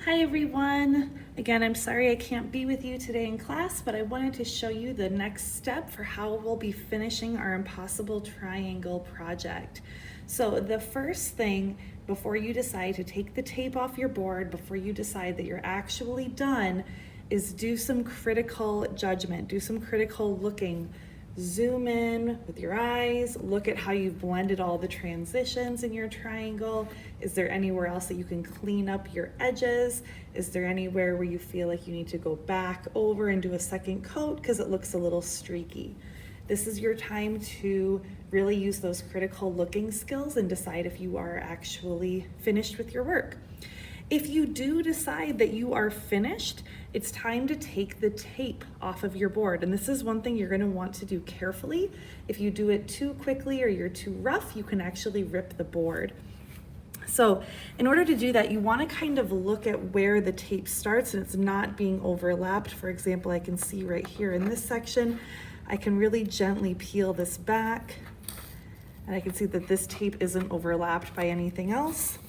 Hi everyone. Again, I'm sorry I can't be with you today in class, but I wanted to show you the next step for how we'll be finishing our impossible triangle project. So the first thing before you decide to take the tape off your board, before you decide that you're actually done, is do some critical judgment, do some critical looking. Zoom in with your eyes, look at how you've blended all the transitions in your triangle. Is there anywhere else that you can clean up your edges? Is there anywhere where you feel like you need to go back over and do a second coat because it looks a little streaky? This is your time to really use those critical looking skills and decide if you are actually finished with your work. If you do decide that you are finished, it's time to take the tape off of your board. And this is one thing you're going to want to do carefully. If you do it too quickly or you're too rough, you can actually rip the board. So in order to do that, you want to kind of look at where the tape starts and it's not being overlapped. For example, I can see right here in this section, I can really gently peel this back and I can see that this tape isn't overlapped by anything else.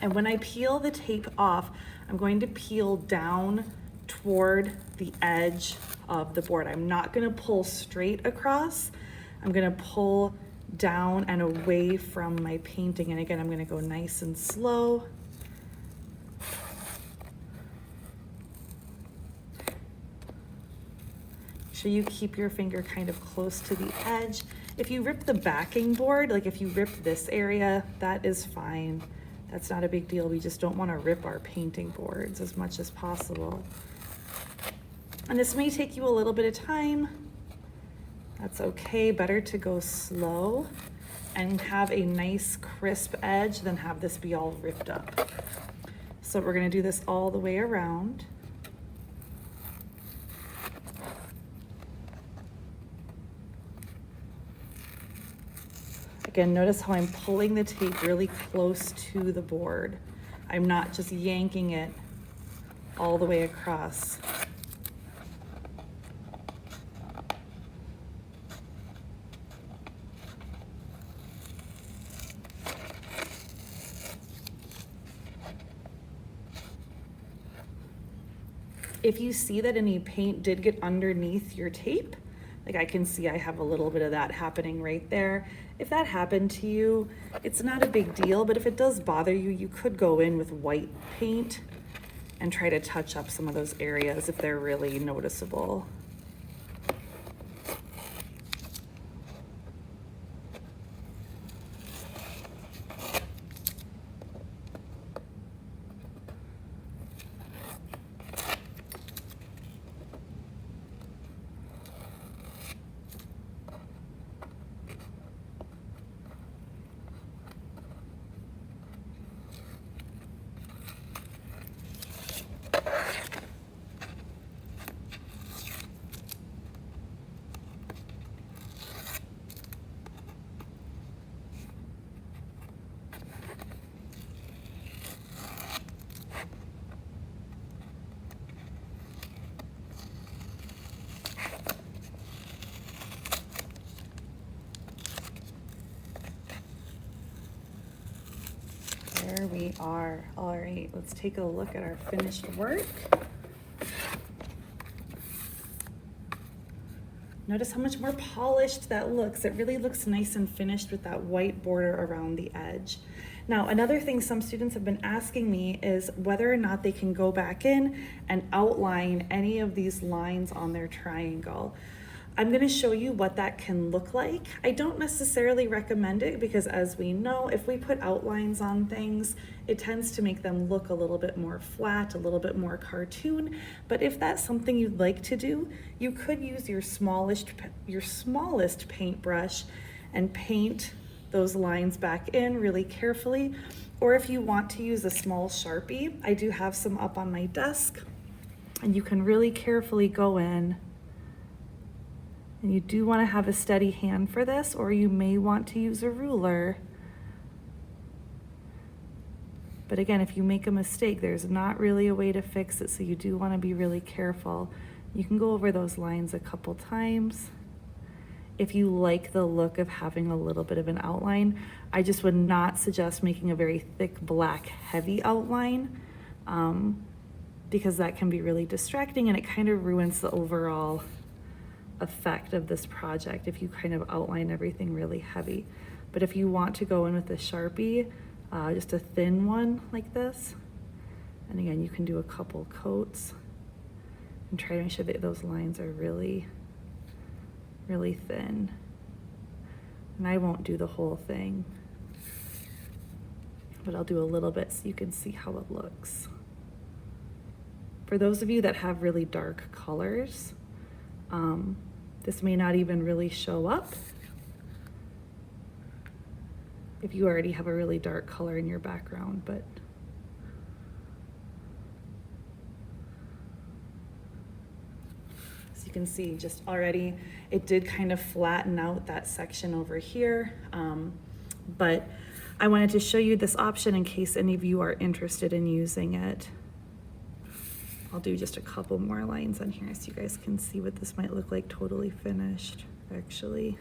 And when I peel the tape off, I'm going to peel down toward the edge of the board. I'm not going to pull straight across. I'm going to pull down and away from my painting. And again, I'm going to go nice and slow. Make sure you keep your finger kind of close to the edge. If you rip the backing board, like if you rip this area, that is fine. That's not a big deal. We just don't want to rip our painting boards as much as possible. And this may take you a little bit of time. That's okay. Better to go slow and have a nice crisp edge than have this be all ripped up. So we're going to do this all the way around. Again, notice how I'm pulling the tape really close to the board. I'm not just yanking it all the way across. If you see that any paint did get underneath your tape, like I can see I have a little bit of that happening right there. If that happened to you, it's not a big deal, but if it does bother you, you could go in with white paint and try to touch up some of those areas if they're really noticeable. There we are. All right, let's take a look at our finished work. Notice how much more polished that looks. It really looks nice and finished with that white border around the edge. Now, another thing some students have been asking me is whether or not they can go back in and outline any of these lines on their triangle. I'm going to show you what that can look like. I don't necessarily recommend it because, as we know, if we put outlines on things, it tends to make them look a little bit more flat, a little bit more cartoon. But if that's something you'd like to do, you could use your smallest paintbrush and paint those lines back in really carefully. Or if you want to use a small Sharpie, I do have some up on my desk, and you can really carefully go in. And you do want to have a steady hand for this, or you may want to use a ruler. But again, if you make a mistake, there's not really a way to fix it, so you do want to be really careful. You can go over those lines a couple times. If you like the look of having a little bit of an outline, I just would not suggest making a very thick, black, heavy outline. because that can be really distracting and it kind of ruins the overall effect of this project if you kind of outline everything really heavy. But if you want to go in with a Sharpie, just a thin one like this, and again, you can do a couple coats and try to make sure that those lines are really, really thin. And I won't do the whole thing, but I'll do a little bit so you can see how it looks. For those of you that have really dark colors, this may not even really show up if you already have a really dark color in your background, but as you can see, just already it did kind of flatten out that section over here, but I wanted to show you this option in case any of you are interested in using it. I'll do just a couple more lines on here so you guys can see what this might look like totally finished, actually.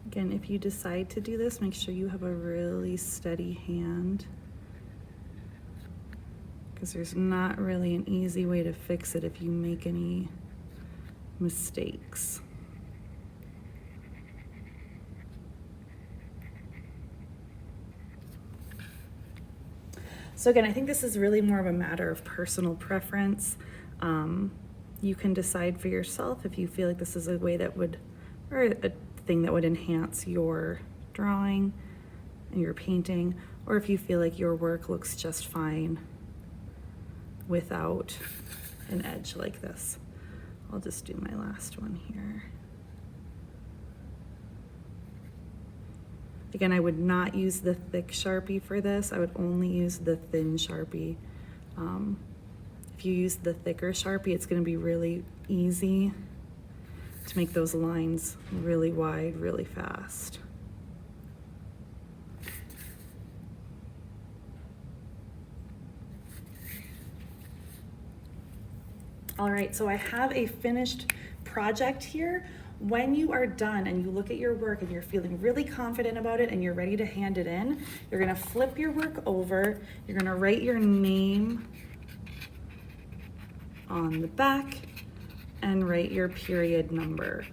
Again, if you decide to do this, make sure you have a really steady hand, because there's not really an easy way to fix it if you make any mistakes. So again, I think this is really more of a matter of personal preference. You can decide for yourself if you feel like this is a way that would, or a thing that would enhance your drawing and your painting, or if you feel like your work looks just fine without an edge like this. I'll just do my last one here. Again, I would not use the thick Sharpie for this. I would only use the thin Sharpie. If you use the thicker Sharpie, it's going to be really easy to make those lines really wide, really fast. All right, so I have a finished project here. When you are done and you look at your work and you're feeling really confident about it and you're ready to hand it in, you're gonna flip your work over, you're gonna write your name on the back and write your period number.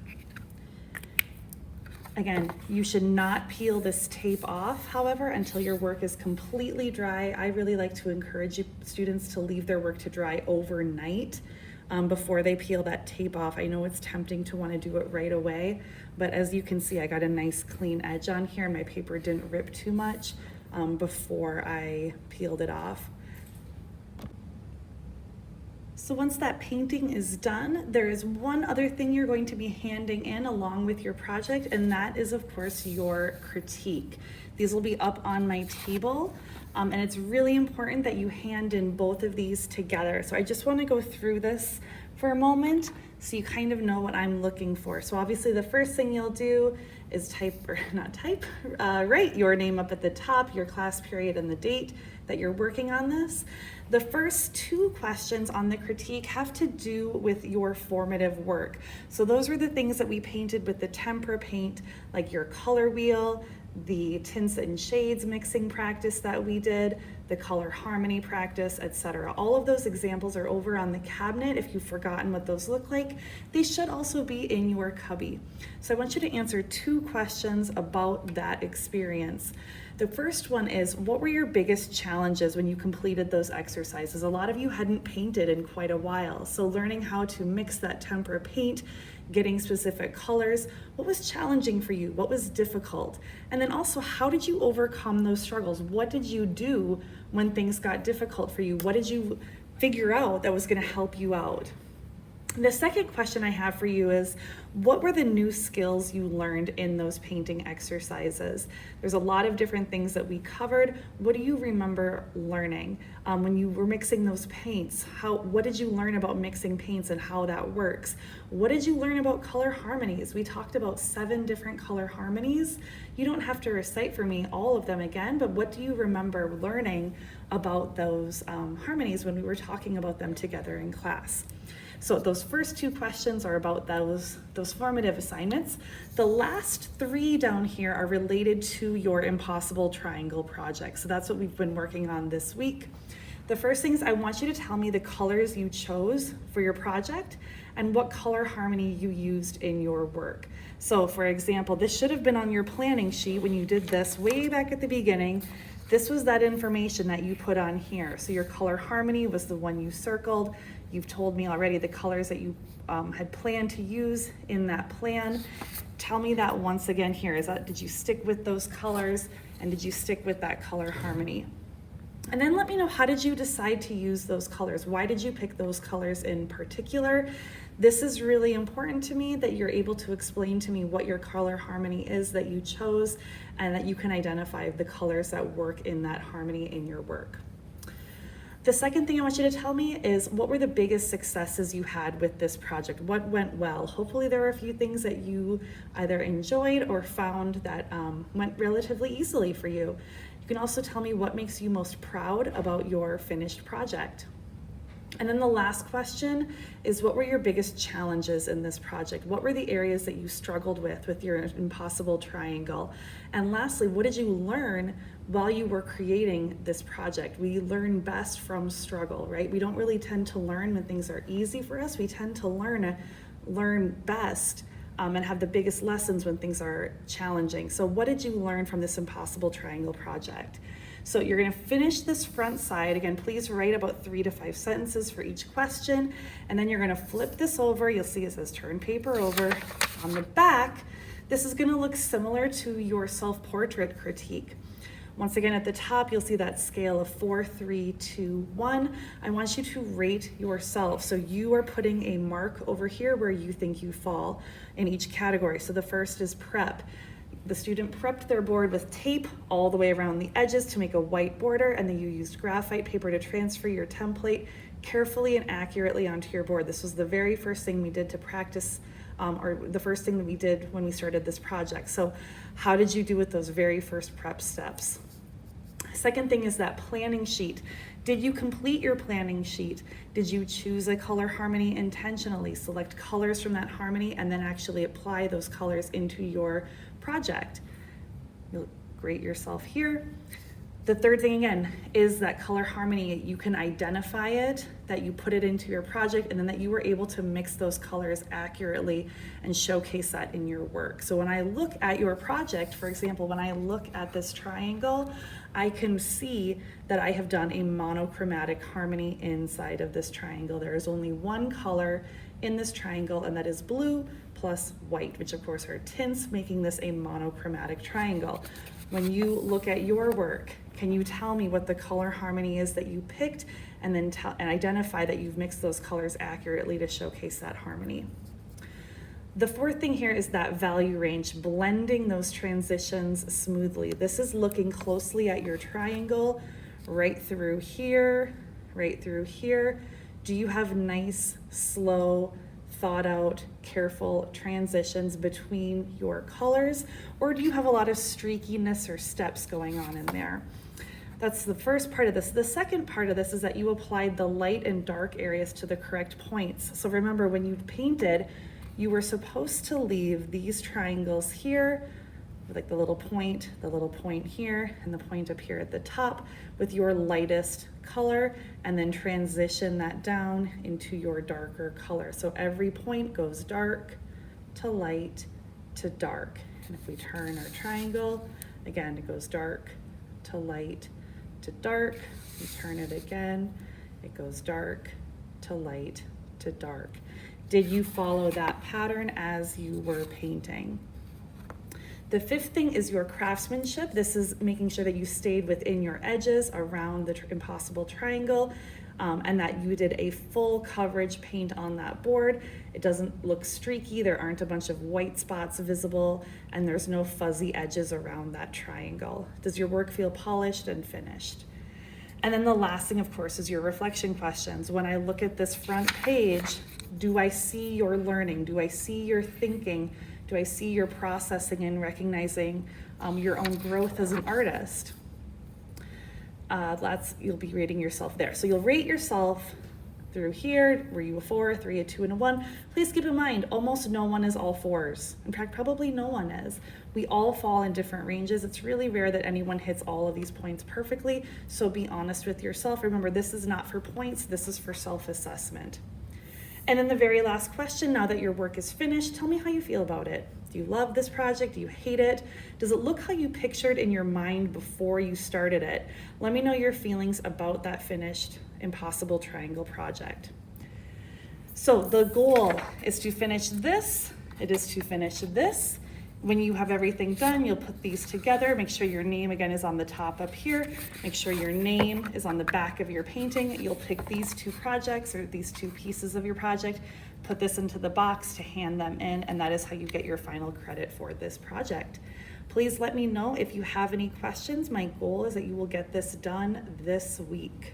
Again, you should not peel this tape off, however, until your work is completely dry. I really like to encourage students to leave their work to dry overnight before they peel that tape off. I know it's tempting to want to do it right away, but as you can see, I got a nice clean edge on here. My paper didn't rip too much before I peeled it off. So once that painting is done, there is one other thing you're going to be handing in along with your project, and that is, of course, your critique. These will be up on my table, and it's really important that you hand in both of these together. So I just want to go through this for a moment so you kind of know what I'm looking for. So obviously the first thing you'll do is write your name up at the top, your class period, and the date that you're working on this. The first two questions on the critique have to do with your formative work. So those were the things that we painted with the tempera paint, like your color wheel, the tints and shades mixing practice that we did, the color harmony practice, etc. All of those examples are over on the cabinet. If you've forgotten what those look like, they should also be in your cubby. So I want you to answer two questions about that experience. The first one is, what were your biggest challenges when you completed those exercises? A lot of you hadn't painted in quite a while, so learning how to mix that tempera paint getting specific colors? What was challenging for you? What was difficult? And then also, how did you overcome those struggles? What did you do when things got difficult for you? What did you figure out that was going to help you out? The second question I have for you is, what were the new skills you learned in those painting exercises? There's a lot of different things that we covered. What do you remember learning when you were mixing those paints? What did you learn about mixing paints and how that works? What did you learn about color harmonies? We talked about 7 different color harmonies. You don't have to recite for me all of them again, but what do you remember learning about those harmonies when we were talking about them together in class? So those first 2 questions are about those formative assignments. The last 3 down here are related to your Impossible Triangle project. So that's what we've been working on this week. The first thing is, I want you to tell me the colors you chose for your project and what color harmony you used in your work. So for example, this should have been on your planning sheet when you did this way back at the beginning. This was that information that you put on here. So your color harmony was the one you circled. You've told me already the colors that you had planned to use in that plan. Tell me that once again here. Did you stick with those colors, and did you stick with that color harmony? And then let me know, how did you decide to use those colors? Why did you pick those colors in particular? This is really important to me, that you're able to explain to me what your color harmony is that you chose, and that you can identify the colors that work in that harmony in your work. The second thing I want you to tell me is, what were the biggest successes you had with this project? What went well? Hopefully there were a few things that you either enjoyed or found that went relatively easily for you. You can also tell me what makes you most proud about your finished project. And then the last question is, what were your biggest challenges in this project? What were the areas that you struggled with your Impossible Triangle? And lastly, what did you learn while you were creating this project? We learn best from struggle, right? We don't really tend to learn when things are easy for us. We tend to learn best and have the biggest lessons when things are challenging. So what did you learn from this Impossible Triangle project? So you're going to finish this front side. Again, please write about 3 to 5 sentences for each question. And then you're going to flip this over. You'll see it says turn paper over. On the back, this is going to look similar to your self-portrait critique. Once again, at the top, you'll see that scale of 4, 3, 2, 1. I want you to rate yourself. So you are putting a mark over here where you think you fall in each category. So the first is prep. The student prepped their board with tape all the way around the edges to make a white border, and then you used graphite paper to transfer your template carefully and accurately onto your board. This was the very first thing we did to practice, or the first thing that we did when we started this project. So how did you do with those very first prep steps? Second thing is that planning sheet. Did you complete your planning sheet? Did you choose a color harmony intentionally? Select colors from that harmony and then actually apply those colors into your project. You'll grade yourself here. The third thing, again, is that color harmony. You can identify it, that you put it into your project, and then that you were able to mix those colors accurately and showcase that in your work. So when I look at your project, for example, when I look at this triangle, I can see that I have done a monochromatic harmony inside of this triangle. There is only one color in this triangle, and that is blue plus white, which of course are tints, making this a monochromatic triangle. When you look at your work, can you tell me what the color harmony is that you picked, and then identify that you've mixed those colors accurately to showcase that harmony? The fourth thing here is that value range, blending those transitions smoothly. This is looking closely at your triangle, right through here, right through here. Do you have nice, slow, thought out, careful transitions between your colors, or do you have a lot of streakiness or steps going on in there? That's the first part of this. The second part of this is that you applied the light and dark areas to the correct points. So remember, when you painted, you were supposed to leave these triangles here, like the little point here, and the point up here at the top with your lightest color, and then transition that down into your darker color. So every point goes dark to light to dark. And if we turn our triangle, again, it goes dark to light to dark. We turn it again, it goes dark to light to dark. Did you follow that pattern as you were painting? The fifth thing is your craftsmanship. This is making sure that you stayed within your edges around the impossible triangle, and that you did a full coverage paint on that board. It doesn't look streaky, there aren't a bunch of white spots visible, and there's no fuzzy edges around that triangle. Does your work feel polished and finished? And then the last thing, of course, is your reflection questions. When I look at this front page, do I see your learning? Do I see your thinking? Do I see your processing and recognizing your own growth as an artist? You'll be rating yourself there. So you'll rate yourself through here. Were you a 4, 3, a 2, and a 1? Please keep in mind, almost no one is all 4s. In fact, probably no one is. We all fall in different ranges. It's really rare that anyone hits all of these points perfectly, so be honest with yourself. Remember, this is not for points, this is for self-assessment. And then the very last question, now that your work is finished, tell me how you feel about it. Do you love this project? Do you hate it? Does it look how you pictured in your mind before you started it? Let me know your feelings about that finished Impossible Triangle project. So the goal is to finish this. It is to finish this. When you have everything done, you'll put these together. Make sure your name again is on the top up here. Make sure your name is on the back of your painting. You'll pick these 2 projects or these 2 pieces of your project, put this into the box to hand them in, and that is how you get your final credit for this project. Please let me know if you have any questions. My goal is that you will get this done this week.